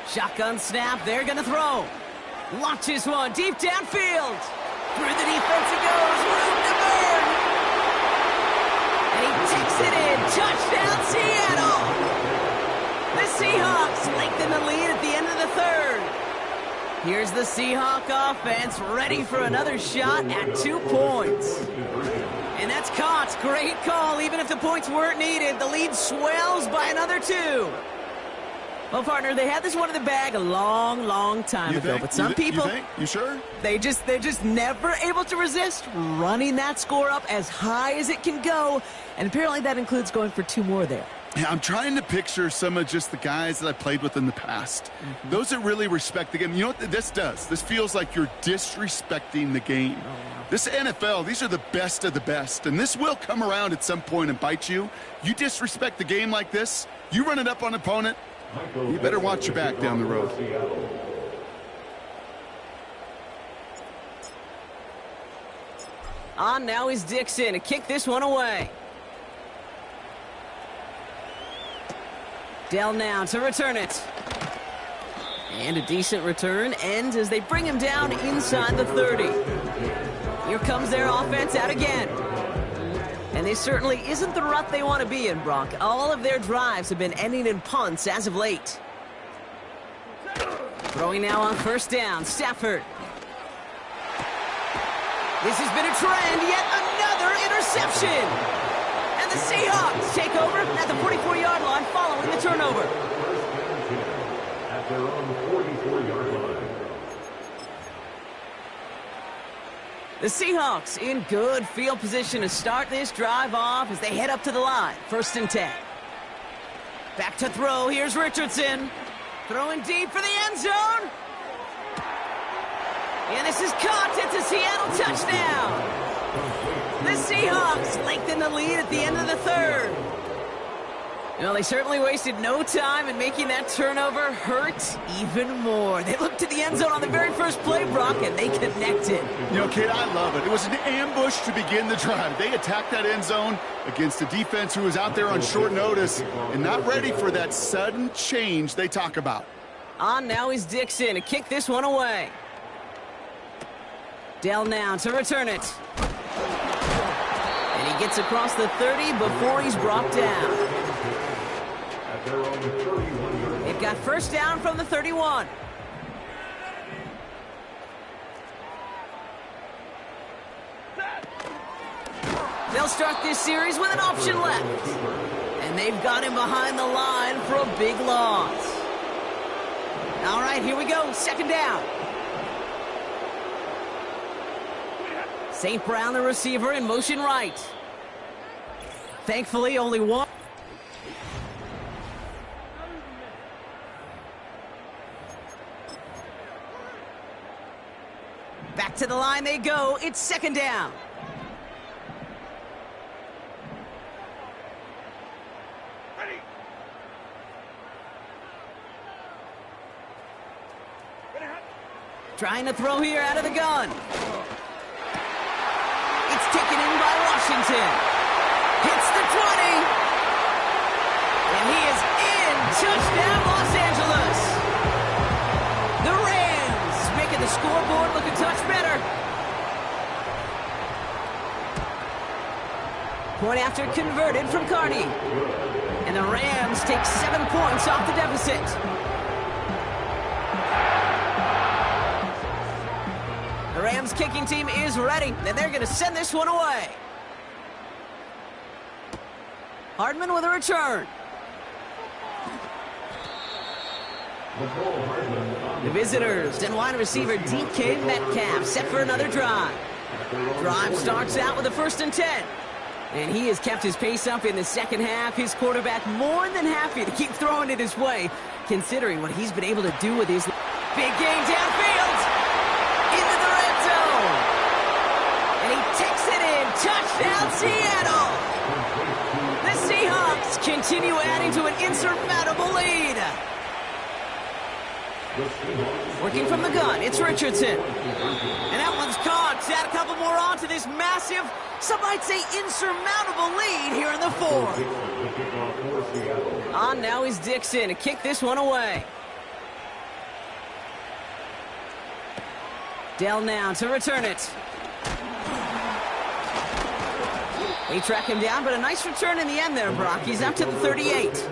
Shotgun snap. They're going to throw. Launches one deep downfield. Through the defense it goes. Room to burn. And he takes it in. Touchdown, Seattle. The Seahawks lengthen the lead at the end of the 3rd. Here's the Seahawk offense ready for another shot at 2 points. And that's caught. Great call. Even if the points weren't needed, the lead swells by another 2. Well, partner, they had this one in the bag a long time ago. But some people, You sure? they're just never able to resist running that score up as high as it can go. And apparently that includes going for 2 more there. Yeah, I'm trying to picture some of just the guys that I played with in the past. Those that really respect the game. You know what this does? This feels like you're disrespecting the game. This NFL, these are the best of the best, and this will come around at some point and bite you. You disrespect the game like this, you run it up on an opponent, you better watch your back down the road. On now is Dixon to kick this one away. Dell now to return it. And a decent return ends as they bring him down inside the 30. Here comes their offense out again. And this certainly isn't the rut they want to be in, Brock. All of their drives have been ending in punts as of late. Throwing now on 1st down, Stafford. This has been a trend, yet another interception. And the Seahawks take over at the 44-yard line following the turnover. At their own 44-yard line. The Seahawks in good field position to start this drive off as they head up to the line. 1st and 10. Back to throw. Here's Richardson. Throwing deep for the end zone. And this is caught. It's a Seattle touchdown. The Seahawks lengthen the lead at the end of the third. Well, they certainly wasted no time in making that turnover hurt even more. They looked to the end zone on the very first play, Brock, and they connected. You know, kid, I love it. It was an ambush to begin the drive. They attacked that end zone against a defense who was out there on short notice and not ready for that sudden change they talk about. On now is Dixon to kick this one away. Dell now to return it. And he gets across the 30 before he's brought down. It got first down from the 31. They'll start this series with an option left. And they've got him behind the line for a big loss. All right, here we go. Second down. St. Brown, the receiver, in motion right. Thankfully, only one. Back to the line they go. It's second down. Trying to throw here out of the gun. It's taken in by Washington. Hits the 20. And he is in. Touchdown, Los Angeles. The Rams making the scoreboard look a touch better. Point after converted from Carney. And the Rams take 7 points off the deficit. The Rams kicking team is ready, and they're going to send this one away. Hardman with a return. The visitors, and wide receiver DK Metcalf set for another drive. Drive starts out with a 1st and 10. And he has kept his pace up in the second half. His quarterback more than happy to keep throwing it his way, considering what he's been able to do with his big game downfield. Into the red zone. And he takes it in. Touchdown, Seattle. The Seahawks continue adding to an insurmountable lead. Working from the gun, it's Richardson. And that one's caught. Add a couple more on to this massive, some might say insurmountable lead here in the fourth. On now is Dixon to kick this one away. Dell now to return it. They track him down, but a nice return in the end there, Brock. He's up to the 38.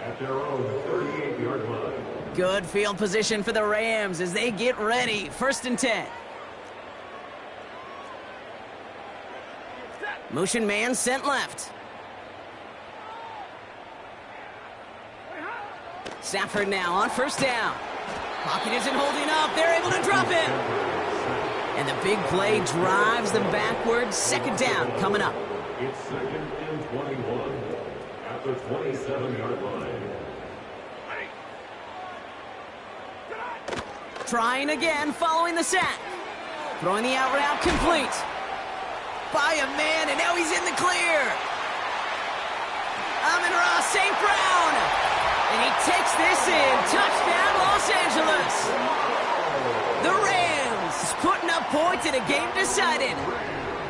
At their own 38-yard line. Good field position for the Rams as they get ready. 1st and 10. Motion man sent left. Stafford now on 1st down. Pocket isn't holding up. They're able to drop him. And the big play drives them backwards. 2nd down coming up. It's 2nd and 21 at the 27-yard line. Trying again following the sack. Throwing the out route complete. By a man, and now he's in the clear. Amon-Ra St. Brown. And he takes this in. Touchdown, Los Angeles. The Rams putting up points in a game decided.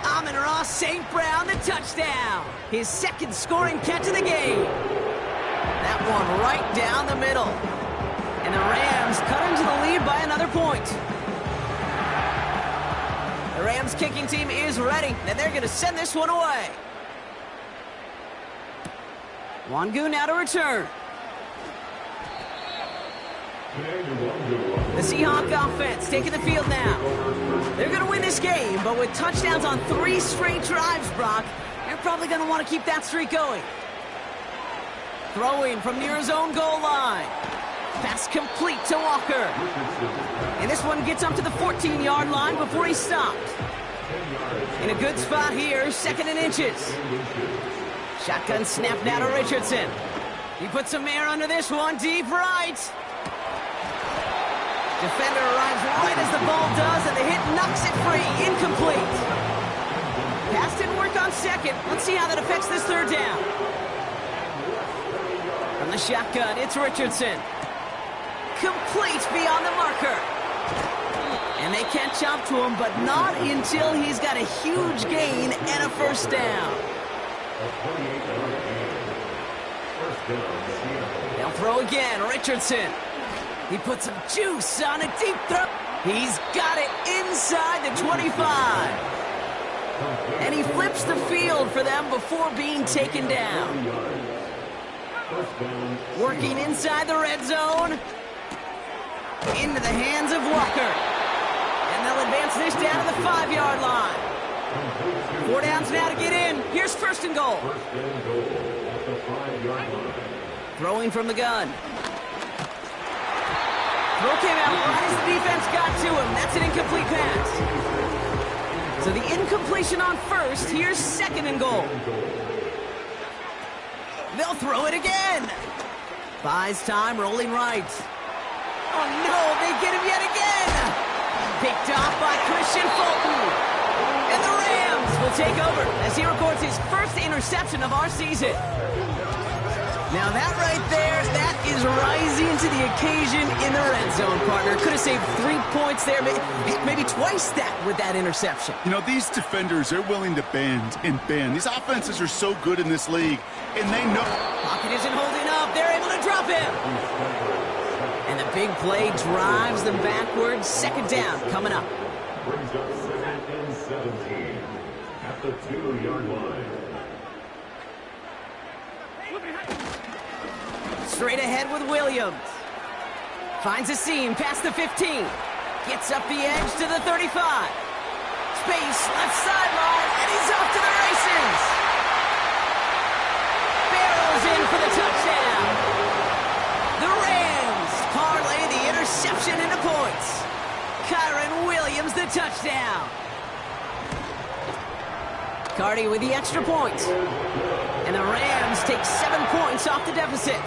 Amon-Ra St. Brown, the touchdown. His 2nd scoring catch of the game. That one right down the middle. And the Rams cut into the lead by another point. The Rams kicking team is ready, and they're going to send this one away. Wangu now to return. The Seahawk offense taking the field now. They're going to win this game, but with touchdowns on 3 straight drives, Brock, they're probably going to want to keep that streak going. Throwing from near his own goal line. Pass complete to Walker. And this one gets up to the 14-yard line before he stopped. In a good spot here, 2nd and inches. Shotgun snap now to Richardson. He puts some air under this one, deep right. Defender arrives right as the ball does, and the hit knocks it free. Incomplete. Pass didn't work on second. Let's see how that affects this third down. From the shotgun, it's Richardson. Complete beyond the marker. And they can't jump to him, but not until he's got a huge gain and a first down. They'll throw again, Richardson. He puts some juice on a deep throw. He's got it inside the 25. And he flips the field for them before being taken down. Working inside the red zone. Into the hands of Walker. And they'll advance this down to the 5-yard line. 4 downs now to get in. Here's first and goal. Throwing from the gun. Throw came out right as the defense got to him. That's an incomplete pass. So the incompletion on first. Here's second and goal. They'll throw it again. Buys time, rolling right. Oh no, they get him yet again. Picked off by Christian Fulton. And the Rams will take over as he records his first interception of our season. Now that right there, that is rising to the occasion in the red zone, partner. Could have saved 3 points there, maybe twice that with that interception. You know, these defenders, they're willing to bend and bend. These offenses are so good in this league, and they know. Pocket isn't holding up. They're able to drop him. And the big play drives them backwards. Second down coming up. Brings up second and 17 at the 2-yard line. Straight ahead with Williams. Finds a seam past the 15. Gets up the edge to the 35. Space, left sideline, and he's off to the races. Barrels in for the touchdown. The Rams parlay the interception into points. Kyron Williams the touchdown. Cardi with the extra point. And the Rams take 7 points off the deficit.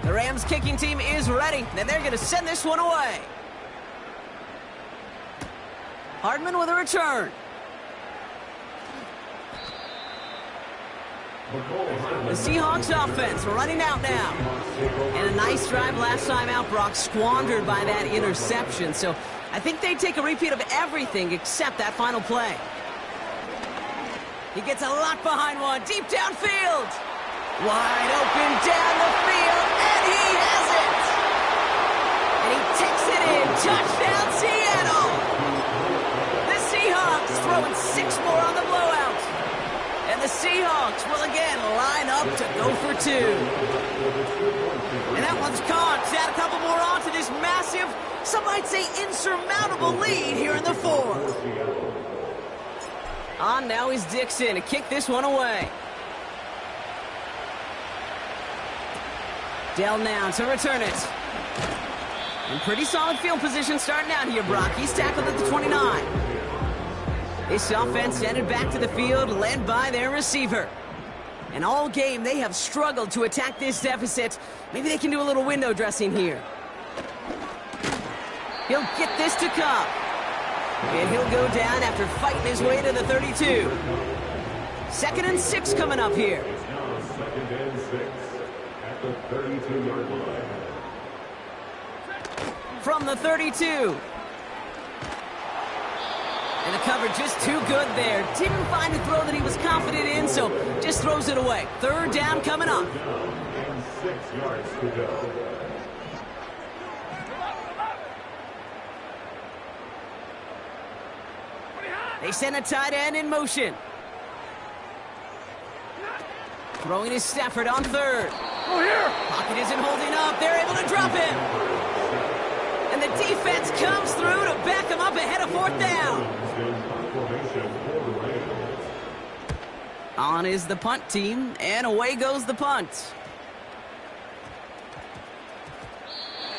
The Rams kicking team is ready, and they're going to send this one away. Hardman with a return. The Seahawks offense running out now. And a nice drive last time out, Brock, squandered by that interception. So I think they take a repeat of everything except that final play. He gets a lot behind one, deep downfield. Wide open down the field, and he has it! And he takes it in. Touchdown, Seattle! The Seahawks throwing 6 more on the blowout. And the Seahawks will again line up to go for 2. And that one's caught. Add a couple more on to this massive, some might say insurmountable lead here in the 4th. On now is Dixon to kick this one away. Dell now to return it. In pretty solid field position starting out here, Brock. He's tackled at the 29. This offense headed back to the field, led by their receiver. And all game, they have struggled to attack this deficit. Maybe they can do a little window dressing here. He'll get this to Cobb. And he'll go down after fighting his way to the 32. 2nd and 6 coming up here. It's now 2nd and 6 at the 32-yard line. From the 32. And the cover just too good there. Didn't find a throw that he was confident in, so just throws it away. 3rd down coming up. And 6 yards to go. They send a tight end in motion. Throwing is Stafford on 3rd. Pocket isn't holding up. They're able to drop him. And the defense comes through to back him up ahead of 4th down. On is the punt team, and away goes the punt.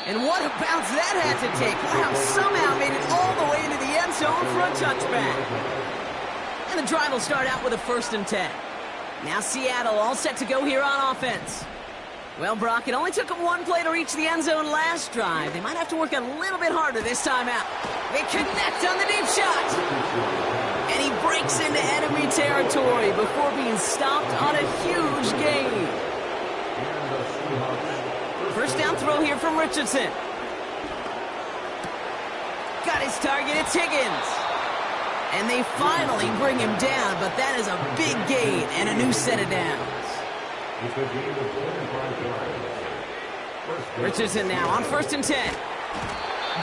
And what a bounce that had to take. Wow, somehow made it all the way into the end zone for a touchback. And the drive will start out with a 1st and 10. Now Seattle all set to go here on offense. Well, Brock, it only took them one play to reach the end zone last drive. They might have to work a little bit harder this time out. They connect on the deep shot. And he breaks into enemy territory before being stopped on a huge gain. 1st down throw here from Richardson. Got his target, it's Higgins. And they finally bring him down, but that is a big gain and a new set of downs. Richardson now on 1st and 10.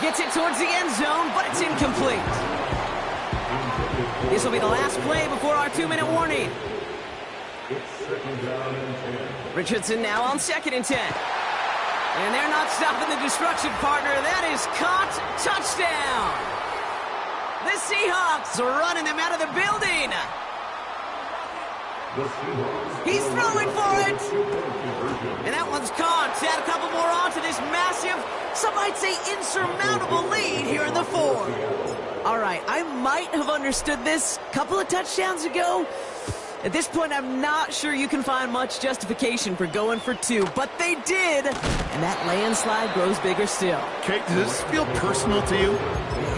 Gets it towards the end zone, but it's incomplete. This will be the last play before our 2-minute warning. Richardson now on 2nd and 10. And they're not stopping the destruction, partner. That is caught. Touchdown. The Seahawks are running them out of the building. He's throwing for it. And that one's caught. Add a couple more on to this massive, some might say insurmountable lead here in the 4th. All right, I might have understood this a couple of touchdowns ago. At this point, I'm not sure you can find much justification for going for 2, but they did, and that landslide grows bigger still. Kate, does this feel personal to you?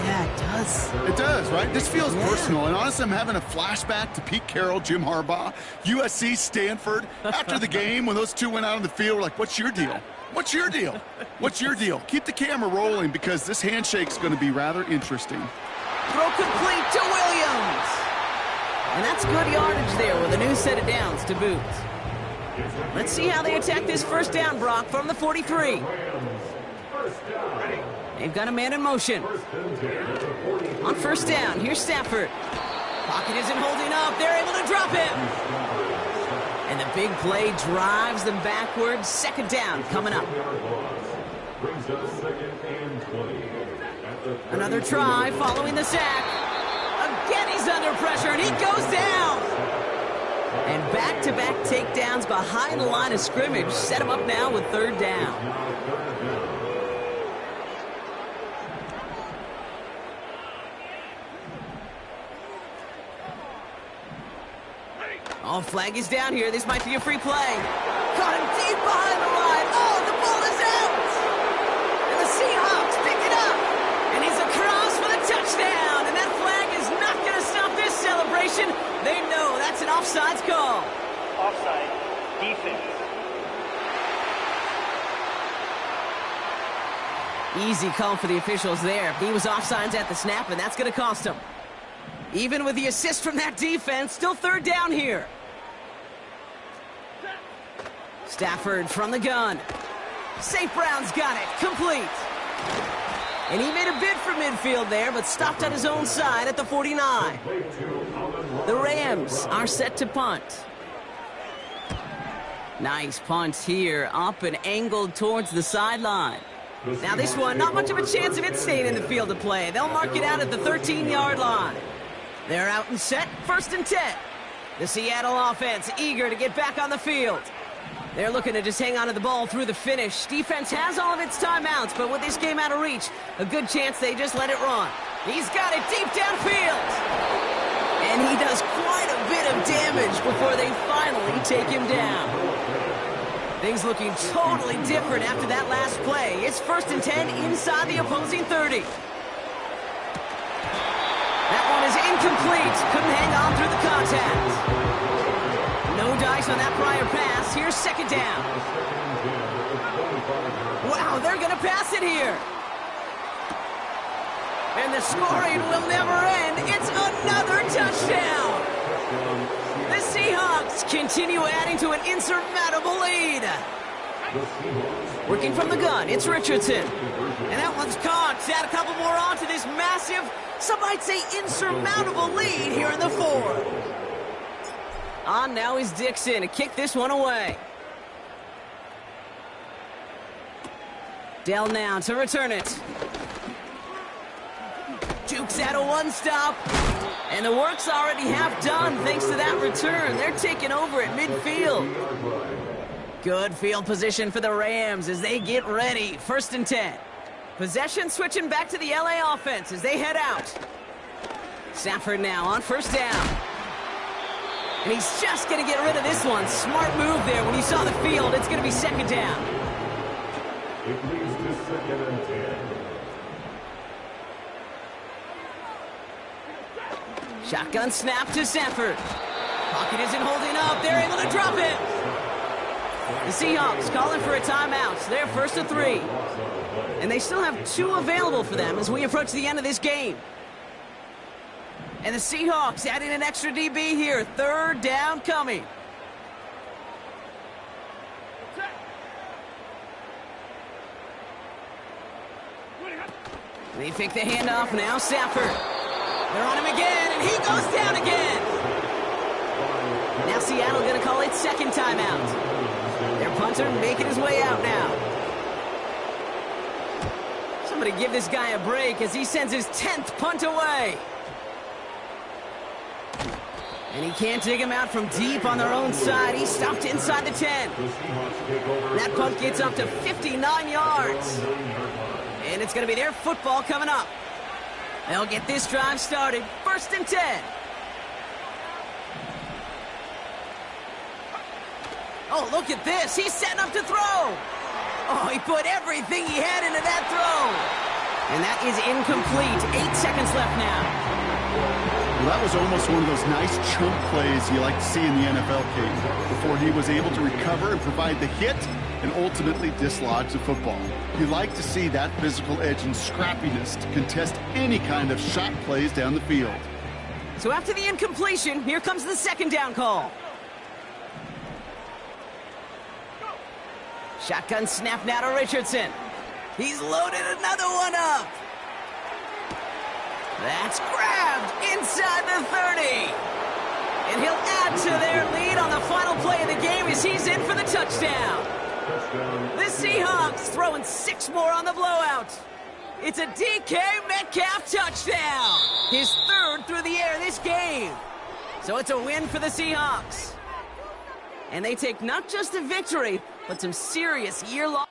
Yeah, it does. It does, right? This feels personal, and honestly, I'm having a flashback to Pete Carroll, Jim Harbaugh, USC, Stanford. After the game, when those two went out on the field, we're like, what's your deal? What's your deal? What's your deal? Keep the camera rolling because this handshake's going to be rather interesting. Throw complete to Williams. And that's good yardage there with a new set of downs to boot. Let's see how they attack this 1st down, Brock, from the 43. They've got a man in motion. On 1st down, here's Stafford. Pocket isn't holding up. They're able to drop him. And the big play drives them backwards. 2nd down coming up. Another try following the sack. Again, he's under pressure, and he goes down. And back-to-back takedowns behind the line of scrimmage set him up now with 3rd down. Oh, flag is down here. This might be a free play. Caught him deep behind the line. Oh, the ball is out. And the Seahawks pick it up. And he's across for the touchdown. And that flag is not going to stop this celebration. They know that's an offsides call. Offside. Defense. Easy call for the officials there. He was offsides at the snap, and that's going to cost him. Even with the assist from that defense, still 3rd down here. Stafford from the gun. St. Brown's got it. Complete. And he made a bid for midfield there, but stopped on his own side at the 49. The Rams are set to punt. Nice punt here, up and angled towards the sideline. Now this one, not much of a chance of it staying in the field of play. They'll mark it out at the 13-yard line. They're out and set, 1st and 10. The Seattle offense eager to get back on the field. They're looking to just hang on to the ball through the finish. Defense has all of its timeouts, but with this game out of reach, a good chance they just let it run. He's got it deep downfield. And he does quite a bit of damage before they finally take him down. Things looking totally different after that last play. It's 1st and 10 inside the opposing 30. That one is incomplete. Couldn't hang on through the contact. No dice on that prior pass. Here's 2nd down. Wow, they're going to pass it here. And the scoring will never end. It's another touchdown. The Seahawks continue adding to an insurmountable lead. Working from the gun, it's Richardson. And that one's caught. Add a couple more on to this massive, some might say insurmountable lead here in the 4th. On now is Dixon to kick this one away. Dell now to return it. Jukes out a one-stop. And the work's already half done thanks to that return. They're taking over at midfield. Good field position for the Rams as they get ready. 1st and 10. Possession switching back to the LA offense as they head out. Stafford now on 1st down. And he's just going to get rid of this one. Smart move there. When you saw the field, it's going to be 2nd down. It leads to 2nd and 10. Shotgun snap to Stafford. Pocket isn't holding up. They're able to drop it. The Seahawks calling for a timeout. They're 1st and 3. And they still have 2 available for them as we approach the end of this game. And the Seahawks adding an extra DB here. 3rd down coming. They pick the handoff now. Stafford. They're on him again, and he goes down again. Now Seattle going to call it 2nd timeout. Their punter making his way out now. Somebody give this guy a break as he sends his 10th punt away. And he can't dig him out from deep on their own side. He's stopped inside the 10. That punt gets up to 59 yards. And it's going to be their football coming up. They'll get this drive started. 1st and 10. Oh, look at this. He's setting up to throw. Oh, he put everything he had into that throw. And that is incomplete. 8 seconds left now. Well, that was almost one of those nice chunk plays you like to see in the NFL, Kate, before he was able to recover and provide the hit and ultimately dislodge the football. You like to see that physical edge and scrappiness to contest any kind of shot plays down the field. So after the incompletion, here comes the 2nd down call. Shotgun snap now to Richardson. He's loaded another one up. That's grabbed inside the 30. And he'll add to their lead on the final play of the game as he's in for the touchdown. The Seahawks throwing 6 more on the blowout. It's a DK Metcalf touchdown. His 3rd through the air this game. So it's a win for the Seahawks. And they take not just a victory, but some serious year-long